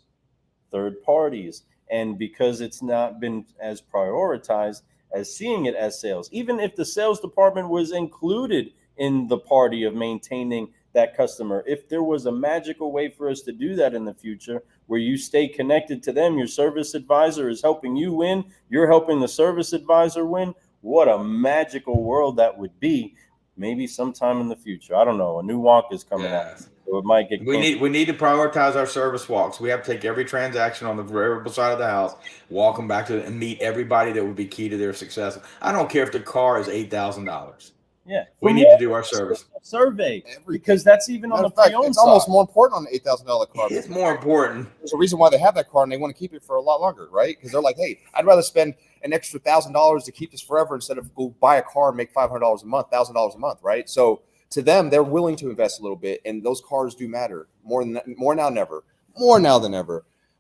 third parties, and because it's not been as prioritized as seeing it as sales. Even if the sales department was included in the party of maintaining that customer, if there was a magical way for us to do that in the future, where you stay connected to them, your service advisor is helping you win, you're helping the service advisor win, what a magical world that would be. Maybe sometime in the future. I don't know. A new walk is coming out. So it might get we need to prioritize our service walks. We have to take every transaction on the variable side of the house, walk them back to it, and meet everybody that would be key to their success. I don't care if the car is $8,000. Yeah, we need to do our service survey, because that's even on the pre-owned it's side. almost more important on the $8,000 car. It's more important. There's a reason why they have that car, and they want to keep it for a lot longer, right? Because they're like, hey, I'd rather spend an extra $1,000 to keep this forever instead of go buy a car and make $500 a month, $1,000 a month, right? So to them, they're willing to invest a little bit, and those cars do matter more now than ever.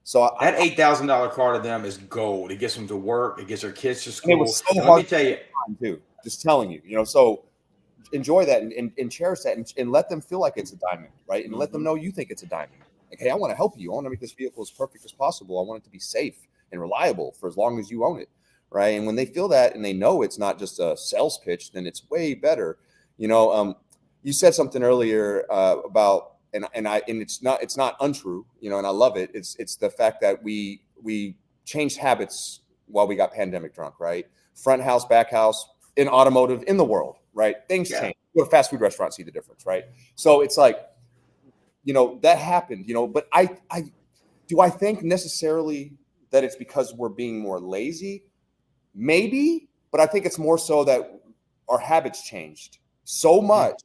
So that $8,000 car to them is gold. It gets them to work. It gets their kids to school. It was so hard. Let me tell you, too. Just telling you, so enjoy that and cherish that and let them feel like it's a diamond, right? And let them know you think it's a diamond. Like, hey, I want to help you. I want to make this vehicle as perfect as possible. I want it to be safe and reliable for as long as you own it, right? And when they feel that and they know it's not just a sales pitch, then it's way better. You said something earlier about and it's not untrue, and I love it. It's the fact that we changed habits while we got pandemic drunk, right? Front house, back house, in automotive, in the world, right? Things change. Go to a fast food restaurant, see the difference, right? So it's like, that happened, but do I think necessarily that it's because we're being more lazy? Maybe, but I think it's more so that our habits changed so much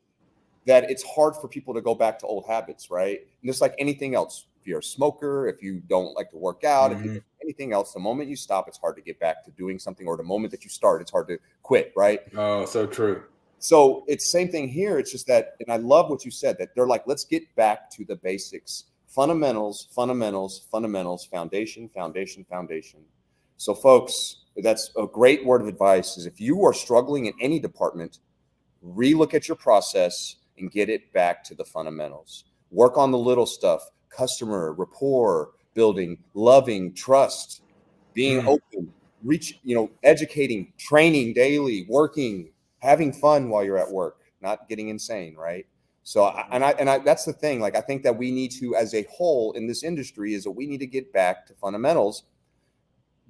that it's hard for people to go back to old habits, right? And just like anything else, if you're a smoker, if you don't like to work out, if you do anything else, the moment you stop, it's hard to get back to doing something, or the moment that you start, it's hard to quit, right? Oh, so true. So it's the same thing here. It's just that, and I love what you said, that they're like, let's get back to the basics, fundamentals, foundation. So folks, that's a great word of advice, is if you are struggling in any department, relook at your process and get it back to the fundamentals. Work on the little stuff, customer, rapport building, loving, trust, being open, educating, training daily, working, having fun while you're at work, not getting insane, right? So, that's the thing. Like, I think that we need to, as a whole in this industry, is that we need to get back to fundamentals.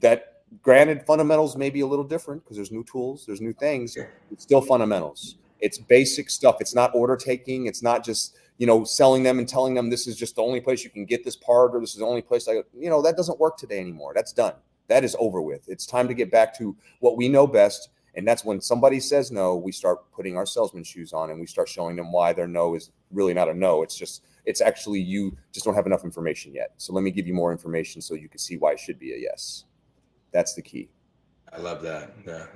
That, granted, fundamentals may be a little different because there's new tools, there's new things. It's still fundamentals. It's basic stuff. It's not order taking. It's not just, selling them and telling them this is just the only place you can get this part, or this is the only place that doesn't work today anymore. That's done. That is over with. It's time to get back to what we know best. And that's when somebody says no, we start putting our salesman shoes on and we start showing them why their no is really not a no. It's actually, you just don't have enough information yet. So let me give you more information so you can see why it should be a yes. That's the key. I love that. Yeah.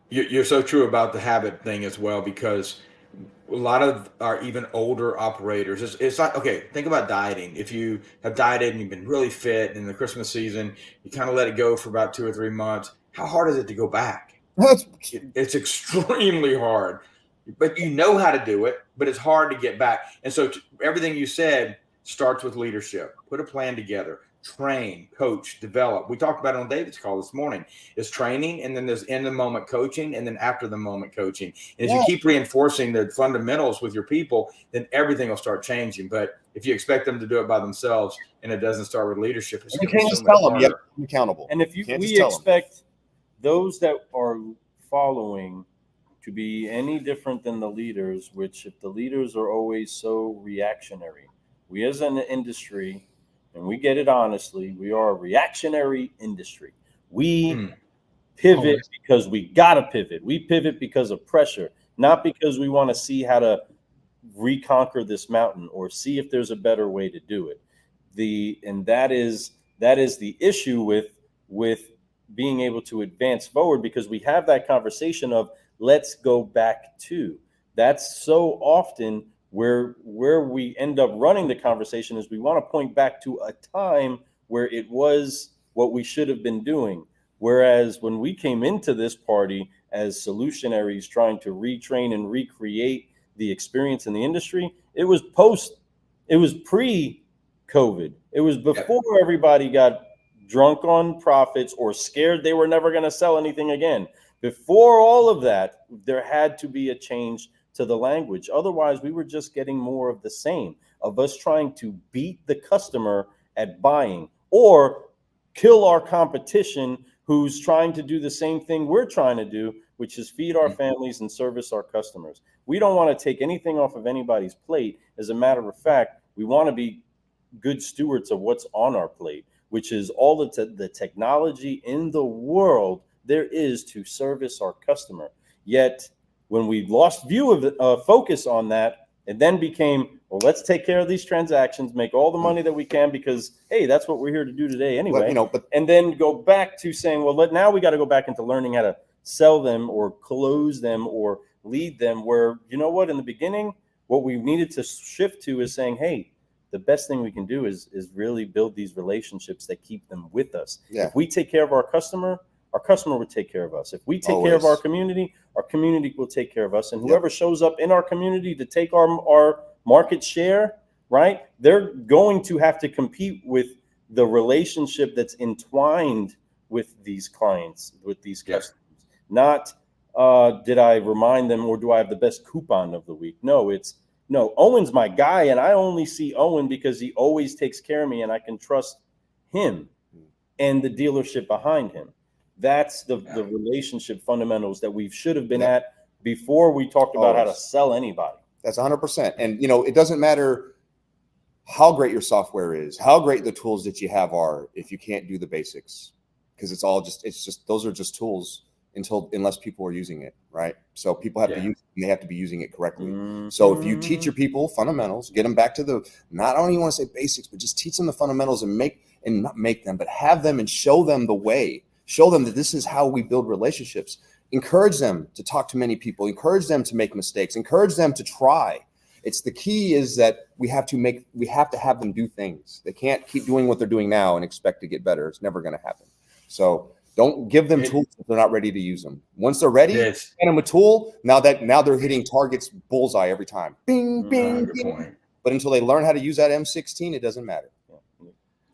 You're so true about the habit thing as well, because a lot of our even older operators, it's like, okay, think about dieting. If you have dieted and you've been really fit in the Christmas season, you kind of let it go for about 2 or 3 months. How hard is it to go back? It's extremely hard, but you know how to do it, but it's hard to get back. And so everything you said starts with leadership. Put a plan together. Train, coach, develop. We talked about it on David's call this morning. It's training, and then there's in the moment coaching, and then after the moment coaching. And as you keep reinforcing the fundamentals with your people, then everything will start changing. But if you expect them to do it by themselves and it doesn't start with leadership, it's you can't just tell them. You have to be accountable. And if we expect those that are following to be any different than the leaders, which if the leaders are always so reactionary, we as an industry, and we get it honestly, we are a reactionary industry. We pivot because we got to pivot. We pivot because of pressure, not because we want to see how to reconquer this mountain or see if there's a better way to do it. That is the issue with being able to advance forward, because we have that conversation of let's go back to. That's so often where we end up running the conversation is we want to point back to a time where it was what we should have been doing. Whereas when we came into this party as solutionaries trying to retrain and recreate the experience in the industry, it was pre-COVID. It was before everybody got drunk on profits or scared they were never going to sell anything again. Before all of that, there had to be a change to the language. Otherwise, we were just getting more of the same, of us trying to beat the customer at buying or kill our competition who's trying to do the same thing we're trying to do, which is feed our families and service our customers. We don't want to take anything off of anybody's plate. As a matter of fact, we want to be good stewards of what's on our plate, which is all the technology in the world there is to service our customer. Yet, when we lost view of focus on that, it then became, well, let's take care of these transactions, make all the money that we can because, hey, that's what we're here to do today anyway. And then go back to saying, well, now we got to go back into learning how to sell them or close them or lead them, where, you know what, in the beginning, what we needed to shift to is saying, hey, the best thing we can do is really build these relationships that keep them with us. Yeah. If we take care of our customer would take care of us. If we take care of our community will take care of us. And whoever shows up in our community to take our market share, right, they're going to have to compete with the relationship that's entwined with these clients, with these customers. Not did I remind them or do I have the best coupon of the week? No, Owen's my guy, and I only see Owen because he always takes care of me and I can trust him and the dealership behind him. That's the relationship fundamentals that we should have been at before we talked about how to sell anybody. That's 100%. And, it doesn't matter how great your software is, how great the tools that you have are, if you can't do the basics, because those are just tools unless people are using it, right? So people have to use it, and they have to be using it correctly. Mm-hmm. So if you teach your people fundamentals, get them back to I don't even want to say basics, but just teach them the fundamentals and not make them, but have them and show them the way. Show them that this is how we build relationships. Encourage them to talk to many people. Encourage them to make mistakes. Encourage them to try. It's the key is that we have to have them do things. They can't keep doing what they're doing now and expect to get better. It's never going to happen. So don't give them tools if they're not ready to use them. Once they're ready, hand them a tool. Now they're hitting targets bullseye every time. Bing, bing, bing. But until they learn how to use that M16, it doesn't matter.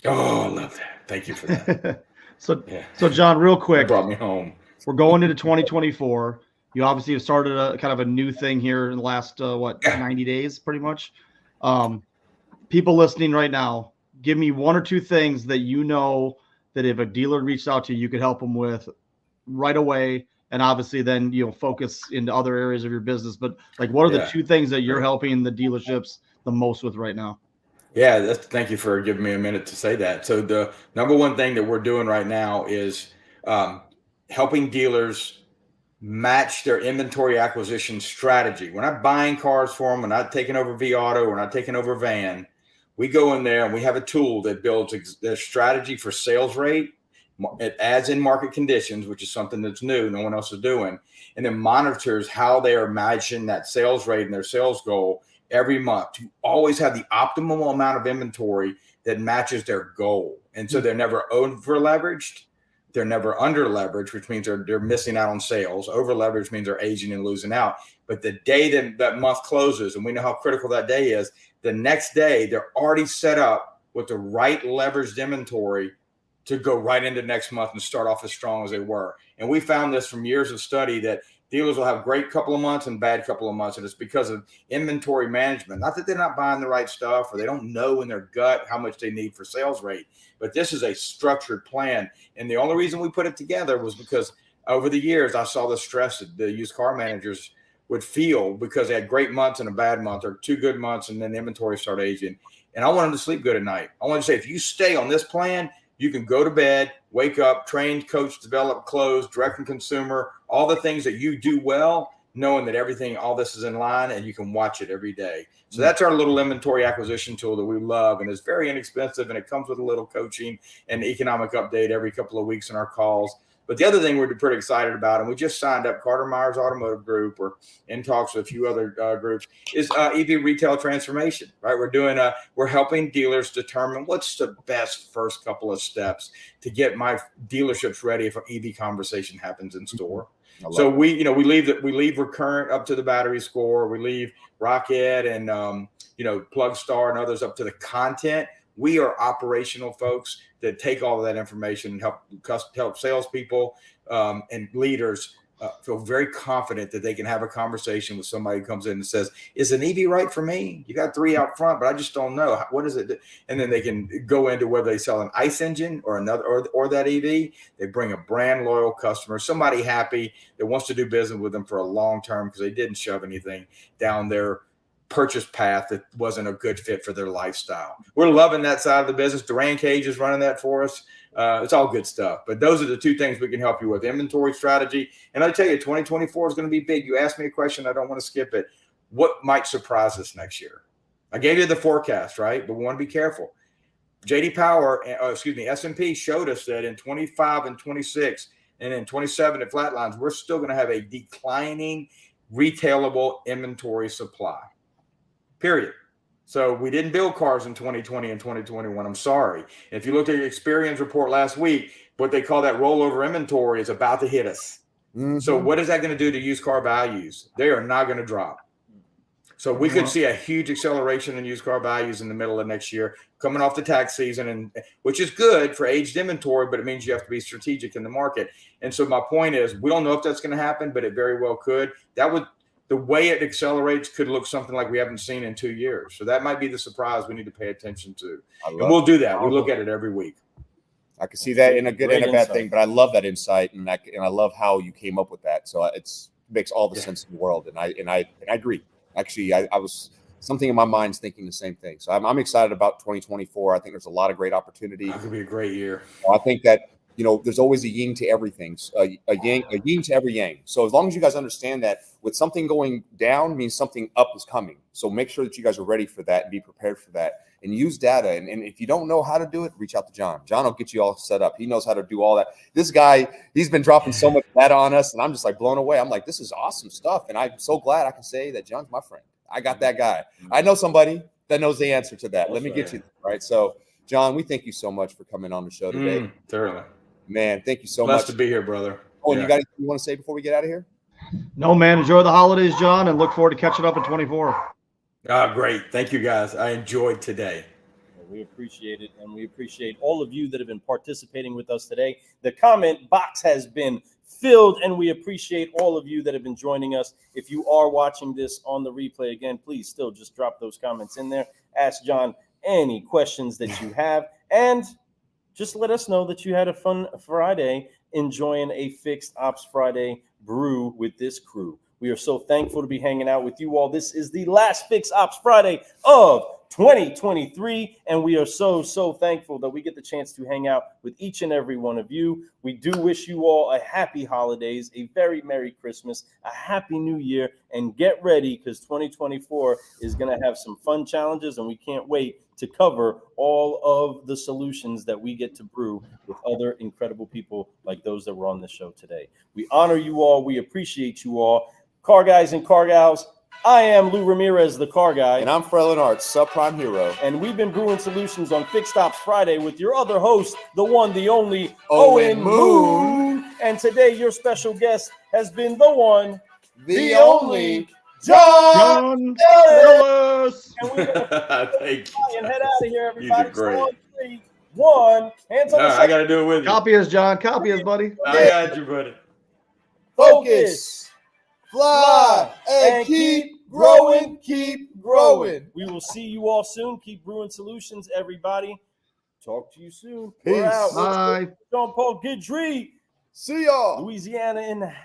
Oh, I love that. Thank you for that. So John, real It quick, brought me home. we're going into 2024. You obviously have started a kind of a new thing here in the last 90 days, pretty much. People listening right now, give me one or two things that you know that if a dealer reached out to you, you could help them with right away, and obviously then focus into other areas of your business. But like, what are the two things that you're helping the dealerships the most with right now? Yeah, thank you for giving me a minute to say that. So the number one thing that we're doing right now is helping dealers match their inventory acquisition strategy. We're not buying cars for them. We're not taking over vAuto. We're not taking over Van. We go in there and we have a tool that builds their strategy for sales rate. It adds in market conditions, which is something that's new, no one else is doing, and then monitors how they are matching that sales rate and their sales goal every month to always have the optimal amount of inventory that matches their goal. And so they're never over leveraged. They're never under leveraged, which means they're missing out on sales. Over leveraged means they're aging and losing out. But the day that month closes, and we know how critical that day is, the next day they're already set up with the right leveraged inventory to go right into next month and start off as strong as they were. And we found this from years of study that dealers will have great couple of months and bad couple of months. And it's because of inventory management. Not that they're not buying the right stuff or they don't know in their gut how much they need for sales rate, but this is a structured plan. And the only reason we put it together was because over the years, I saw the stress that the used car managers would feel because they had great months and a bad month, or 2 good months, and then the inventory started aging. And I want them to sleep good at night. I want to say, if you stay on this plan, you can go to bed, wake up, train, coach, develop, close, direct and consumer, all the things that you do well, knowing that all this is in line, and you can watch it every day. So that's our little inventory acquisition tool that we love, and it's very inexpensive, and it comes with a little coaching and economic update every couple of weeks in our calls. But the other thing we're pretty excited about, and we just signed up Carter Myers Automotive Group, or in talks with a few other groups, is EV retail transformation, right? We're helping dealers determine what's the best first couple of steps to get my dealerships ready if an EV conversation happens in store. So we leave Recurrent up to the battery score. We leave Rocket and Plugstar and others up to the content. We are operational folks that take all of that information and help salespeople and leaders feel very confident that they can have a conversation with somebody who comes in and says, "Is an EV right for me? You got 3 out front, but I just don't know. What is it?" And then they can go into whether they sell an ICE engine or another, or that EV. They bring a brand loyal customer, somebody happy that wants to do business with them for a long term because they didn't shove anything down their purchase path that wasn't a good fit for their lifestyle. We're loving that side of the business. Duran Cage is running that for us. It's all good stuff. But those are the two things we can help you with: inventory strategy. And I tell you, 2024 is going to be big. You asked me a question. I don't want to skip it. What might surprise us next year? I gave you the forecast, right? But we want to be careful. S&P showed us that in 25 and 26 and in 27 at Flatlines, we're still going to have a declining retailable inventory supply. Period. So we didn't build cars in 2020 and 2021. I'm sorry. If you looked at your Experian's report last week, what they call that rollover inventory is about to hit us. Mm-hmm. So what is that going to do to used car values? They are not going to drop. So we could see a huge acceleration in used car values in the middle of next year, coming off the tax season, and which is good for aged inventory, but it means you have to be strategic in the market. And so my point is, we don't know if that's going to happen, but it very well could. The way it accelerates could look something like we haven't seen in 2 years. So that might be the surprise we need to pay attention to. And we'll do that. We look at it every week. I can see that in a good and a bad thing, but I love that insight, and I love how you came up with that. So it makes all the sense in the world, and I agree. Actually, I was something in my mind's thinking the same thing. So I'm excited about 2024. I think there's a lot of great opportunity. It's going to be a great year. I think that there's always a yin to everything, a yin to every yang. So as long as you guys understand that with something going down means something up is coming. So make sure that you guys are ready for that and be prepared for that, and use data. And if you don't know how to do it, reach out to John. John will get you all set up. He knows how to do all that. This guy, he's been dropping so much data on us, and I'm just like blown away. I'm like, this is awesome stuff. And I'm so glad I can say that John's my friend. I got that guy. I know somebody that knows the answer to that. Let me get you there, right? So John, we thank you so much for coming on the show today. Certainly. Man, thank you so Blessed much. to be here, brother. Oh, and you got anything you want to say before we get out of here? No, man. Enjoy the holidays, John, and look forward to catching up in 24. Great. Thank you, guys. I enjoyed today. We appreciate it, and we appreciate all of you that have been participating with us today. The comment box has been filled, and we appreciate all of you that have been joining us. If you are watching this on the replay again, please still just drop those comments in there. Ask John any questions that you have, and just let us know that you had a fun Friday enjoying a Fixed Ops Friday brew with this crew. We are so thankful to be hanging out with you all. This is the last Fixed Ops Friday of 2023, and we are so thankful that we get the chance to hang out with each and every one of you. We do wish you all a happy holidays, a very Merry Christmas, a Happy New Year, and get ready because 2024 is going to have some fun challenges, and we can't wait to cover all of the solutions that we get to brew with other incredible people like those that were on the show today. We honor you all. We appreciate you all. Car guys and car gals, I am Lou Ramirez, the car guy. And I'm Frelin Arts, subprime hero. And we've been brewing solutions on Fixed Ops Friday with your other host, the one, the only, Owen Moon. And today your special guest has been the one, The only John Ellis. And we're gonna Thank you. and head out of here, everybody. You did great. So on 3, 1, hands on the I got to do it with you. Copy us, John. Copy us, buddy. I got you, buddy. Focus, fly, and keep growing, keep growing. We will see you all soon. Keep brewing solutions, everybody. Talk to you soon. Peace. We're out. Bye. John Paul Guidry, See y'all. Louisiana in the house.